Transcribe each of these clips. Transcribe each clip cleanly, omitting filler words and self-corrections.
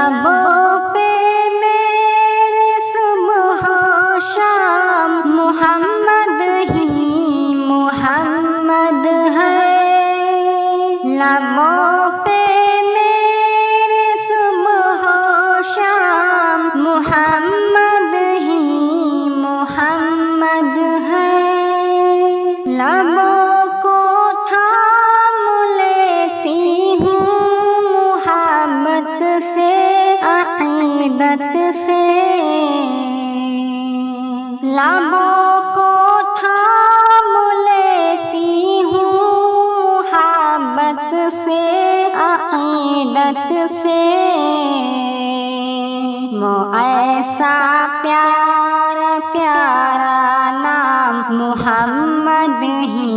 لبوں پہ میرے صبح و شام محمد ہی محمد ہے، لبوں پہ میرے صبح و شام محمد ہی محمد ہے، لبوں کو تھام لیتی ہوں محبت سے عقیدت سے، لبوں کو تھام لیتی ہوں محبت سے عقیدت سے، وہ ایسا پیارا پیارا نام محمد ہی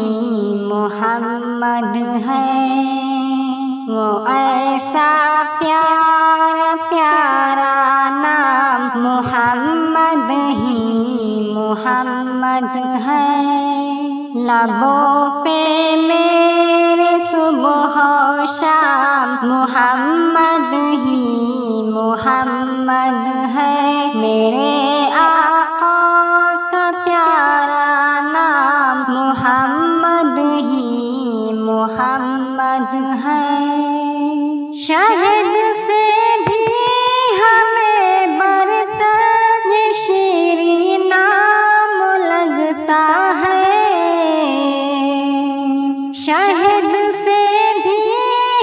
محمد ہے، وہ ایسا پیارا پیارا نام محمد ہی محمد ہے، لبوں پہ میرے صبح و شام محمد ہی محمد ہے، میرے آقا کا پیارا نام محمد ہی محمد ہے، شہد سے بھی ہمیں برتر یہ شیریں نام لگتا ہے، شہد سے بھی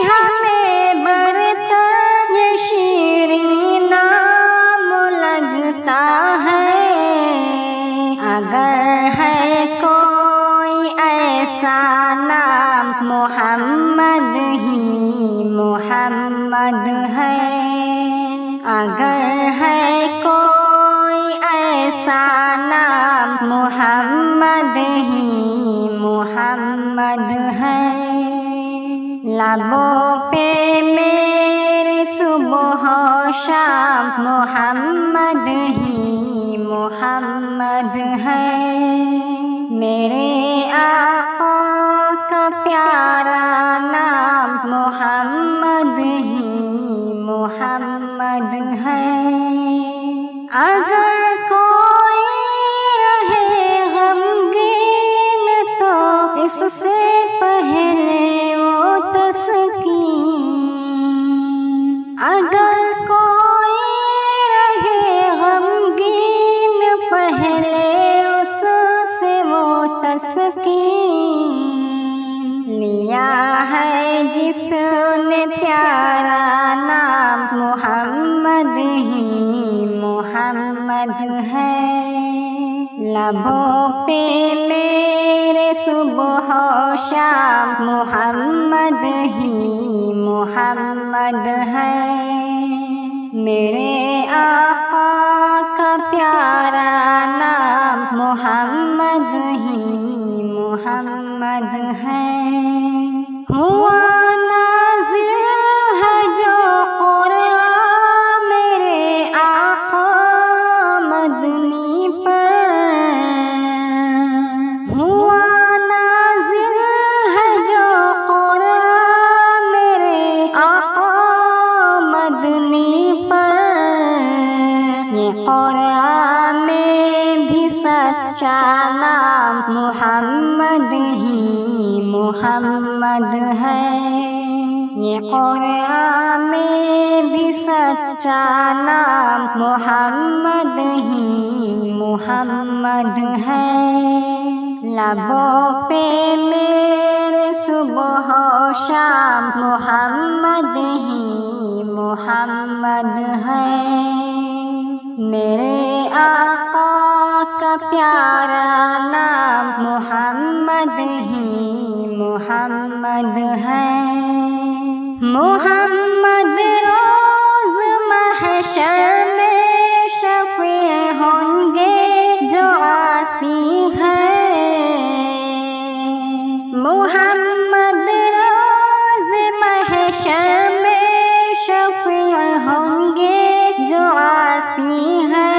ہمیں برتر یہ شیریں نام لگتا ہے، اگر ہے کوئی ایسا نام محمد ہی محمد ہے، اگر ہے کوئی ایسا نام محمد ہی محمد ہے، لبوں پہ میرے صبح و شام محمد ہی محمد ہے، میرے آقا کا پیارا نام محمد ہی محمد ہے، اگر کوئی رہے غمگین تو اس سے پہلے وہ تسکین، اگر کوئی رہے غمگین پہلے اس سے وہ تسکین، لیا ہے جس نے پیارا نام محمد ہی محمد ہے، لبوں پہ میرے صبح و شام محمد ہی محمد ہے، میرے آقا کا پیارا نام محمد ہی محمد ہے، ہوا نازل ہے جو قرآن میرے آقا مدنی پر، ہوا نازل ہے جو قرآن میرے آقا مدنی پر، یہ قرآن میں بھی سچا نام محمد ہی محمد ہے، یہ قرآن میں بھی سچا نام محمد ہی محمد ہے، لبوں پہ میرے صبح و شام محمد ہی محمد ہے، میرے آقا کا پیارا نام محمد ہی محمد ہے، محمد روز محشر میں شفیع ہوں گے جو عاصی ہے، محمد روز محشر میں شفیع ہوں گے جو عاصی ہے،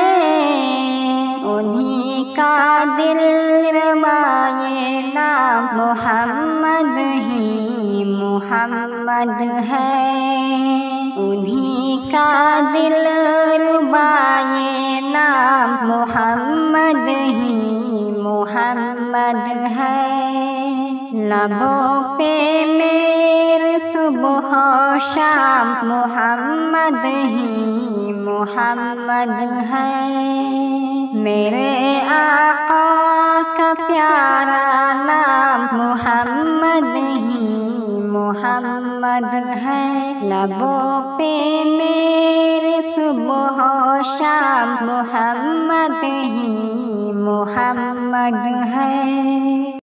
انہی کا دل ربائے نام محمد ہی محمد ہے، انہی کا دل ربائے نام محمد ہی محمد ہے، لبوں پہ میرے صبح و شام محمد ہی محمد ہے، میرے آقا کا پیارا نام محمد ہی محمد ہے، لبوں پہ میرے صبح و شام محمد ہی محمد ہے۔